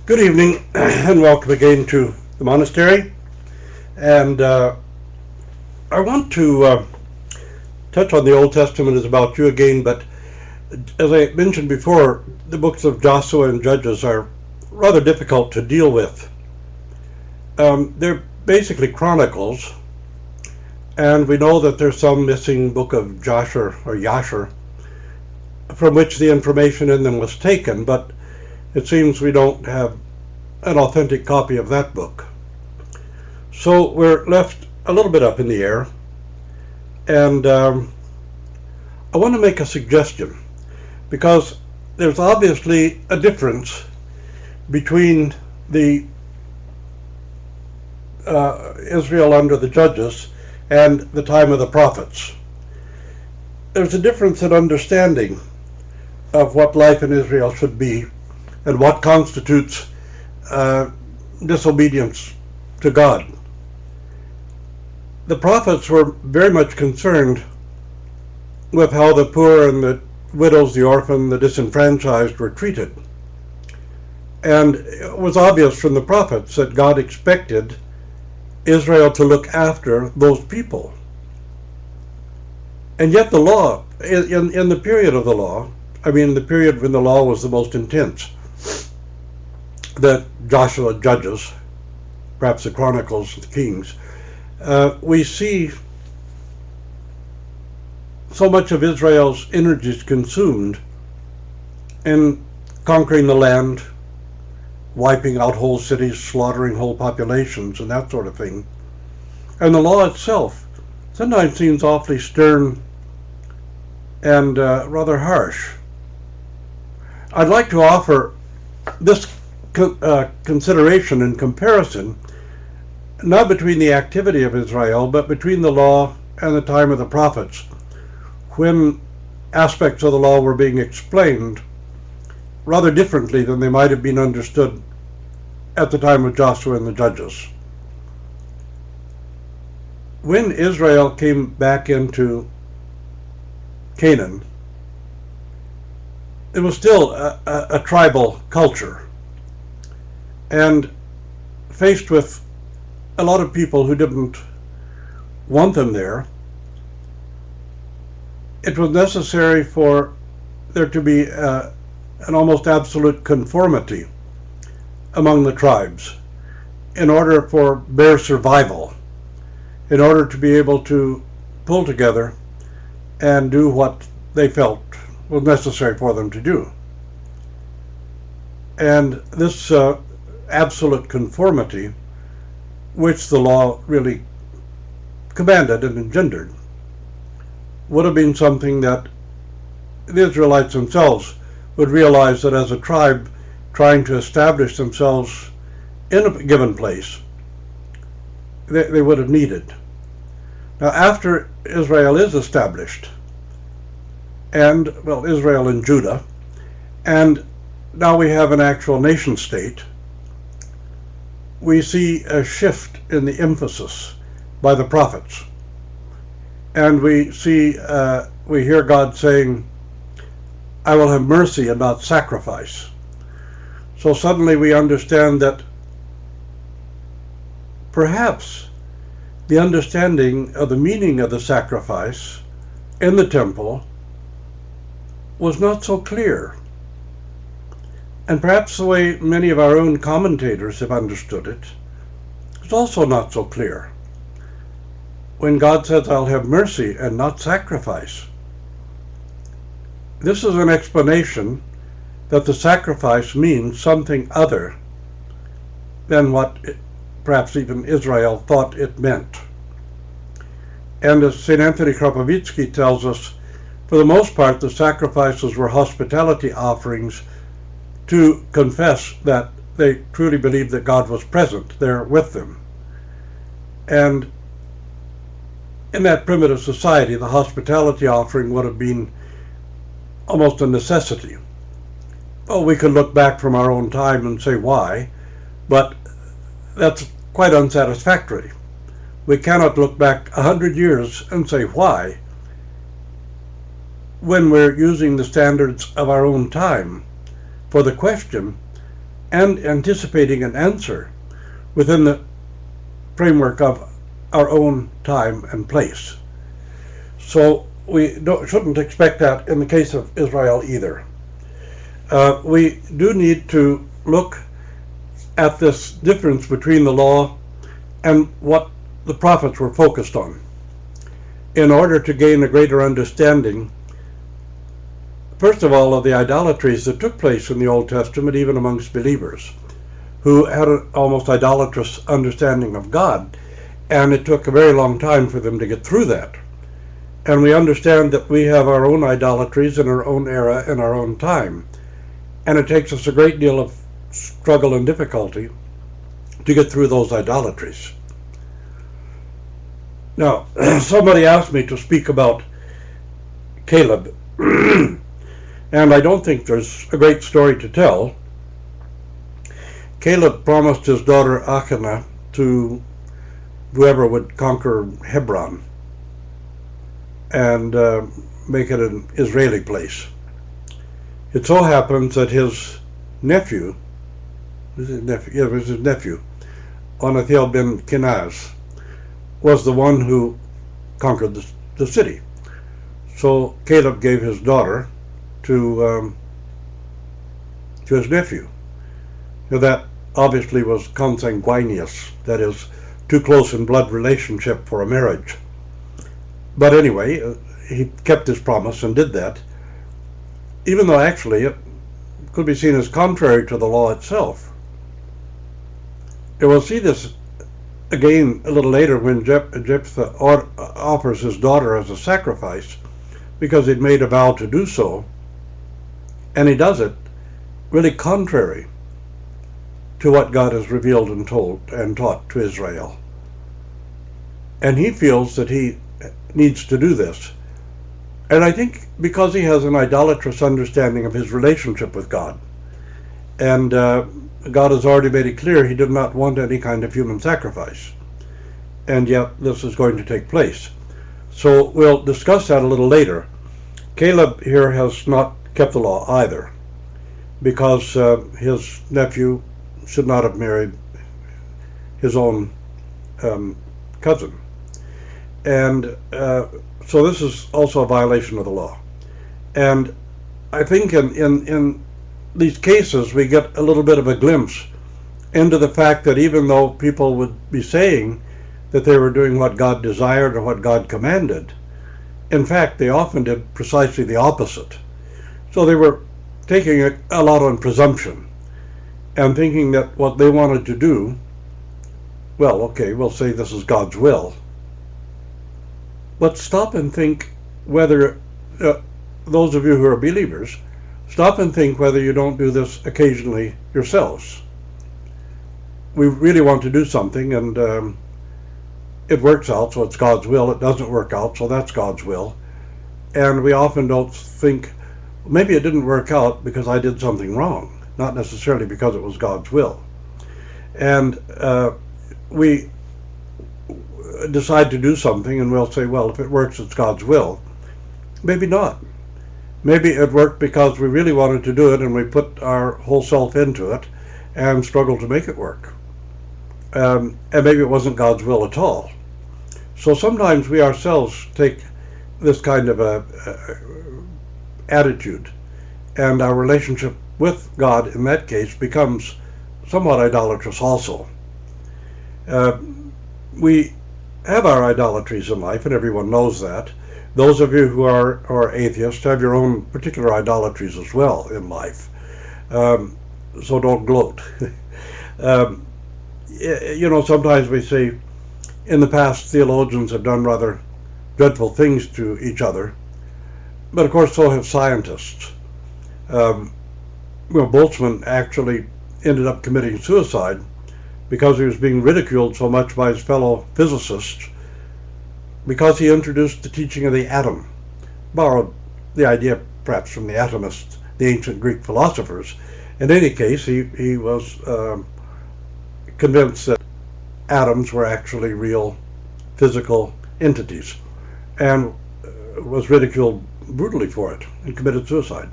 Good evening and welcome again to the monastery. And I want to touch on the Old Testament as about you again, but as I mentioned before, the books of Joshua and Judges are rather difficult to deal with. They're basically chronicles, and we know that there's some missing book of Joshua or Yasher from which the information in them was taken, but it seems we don't have an authentic copy of that book. So we're left a little bit up in the air, and I want to make a suggestion, because there's obviously a difference between the Israel under the judges and the time of the prophets. There's a difference in understanding of what life in Israel should be and what constitutes disobedience to God. The prophets were very much concerned with how the poor and the widows, the orphan, the disenfranchised were treated. And it was obvious from the prophets that God expected Israel to look after those people. And yet the law, in the period of the law, the period when the law was the most intense, the Joshua Judges, perhaps the Chronicles, the Kings, we see so much of Israel's energies consumed in conquering the land, wiping out whole cities, slaughtering whole populations, and that sort of thing. And the law itself sometimes seems awfully stern and rather harsh. I'd like to offer this consideration and comparison, not between the activity of Israel, but between the law and the time of the prophets, when aspects of the law were being explained rather differently than they might have been understood at the time of Joshua and the Judges. When Israel came back into Canaan, it was still a tribal culture, and faced with a lot of people who didn't want them there, it was necessary for there to be an almost absolute conformity among the tribes in order for their survival, in order to be able to pull together and do what they felt was necessary for them to do. And this absolute conformity, which the law really commanded and engendered, would have been something that the Israelites themselves would realize that as a tribe trying to establish themselves in a given place, they would have needed. Now, after Israel is established, and, well, Israel and Judah, and now we have an actual nation state, we see a shift in the emphasis by the prophets. And we hear God saying, I will have mercy and not sacrifice. So suddenly we understand that perhaps the understanding of the meaning of the sacrifice in the temple was not so clear. And perhaps the way many of our own commentators have understood it is also not so clear. When God says, I'll have mercy and not sacrifice, this is an explanation that the sacrifice means something other than what perhaps even Israel thought it meant. And as St. Anthony Kropovitsky tells us, for the most part, the sacrifices were hospitality offerings to confess that they truly believed that God was present there with them. And in that primitive society, the hospitality offering would have been almost a necessity. Well, we could look back from our own time and say why, but that's quite unsatisfactory. We cannot look back 100 years and say why, when we're using the standards of our own time for the question and anticipating an answer within the framework of our own time and place. So we shouldn't expect that in the case of Israel either. We do need to look at this difference between the law and what the prophets were focused on in order to gain a greater understanding, first of all, of the idolatries that took place in the Old Testament, even amongst believers who had an almost idolatrous understanding of God, and it took a very long time for them to get through that. And we understand that we have our own idolatries in our own era, in our own time, and it takes us a great deal of struggle and difficulty to get through those idolatries. Now, somebody asked me to speak about Kaleb, and I don't think there's a great story to tell. Kaleb promised his daughter Achana to whoever would conquer Hebron and make it an Israeli place. It so happens that his nephew, Onathiel ben Kenaz, was the one who conquered the city. So Kaleb gave his daughter to his nephew. Now that obviously was consanguineous, that is, too close in blood relationship for a marriage. But anyway, he kept his promise and did that, even though actually it could be seen as contrary to the law itself. And we'll see this again a little later when Jephthah offers his daughter as a sacrifice because he'd made a vow to do so, and he does it really contrary to what God has revealed and told and taught to Israel. And he feels that he needs to do this. And I think because he has an idolatrous understanding of his relationship with God, and God has already made it clear he did not want any kind of human sacrifice, and yet this is going to take place. So we'll discuss that a little later. Kaleb here has not kept the law either, because his nephew should not have married his own cousin. And so this is also a violation of the law. And I think in these cases we get a little bit of a glimpse into the fact that even though people would be saying that they were doing what God desired or what God commanded, in fact they often did precisely the opposite. So they were taking it a lot on presumption and thinking that what they wanted to do, well, okay, we'll say this is God's will. But stop and think whether, those of you who are believers, stop and think whether you don't do this occasionally yourselves. We really want to do something, and it works out, so it's God's will. It doesn't work out, so that's God's will. And we often don't think, maybe it didn't work out because I did something wrong, not necessarily because it was God's will. And we decide to do something, and we'll say, well, if it works, it's God's will. Maybe not. Maybe it worked because we really wanted to do it, and we put our whole self into it and struggled to make it work. And maybe it wasn't God's will at all. So sometimes we ourselves take this kind of a attitude, and our relationship with God in that case becomes somewhat idolatrous also. We have our idolatries in life, and everyone knows that. Those of you who are atheists have your own particular idolatries as well in life. So don't gloat. You know, sometimes we say, in the past, theologians have done rather dreadful things to each other, but of course so have scientists. Boltzmann actually ended up committing suicide because he was being ridiculed so much by his fellow physicists because he introduced the teaching of the atom, borrowed the idea perhaps from the atomists, the ancient Greek philosophers. In any case, he was convinced that atoms were actually real physical entities, and was ridiculed brutally for it and committed suicide.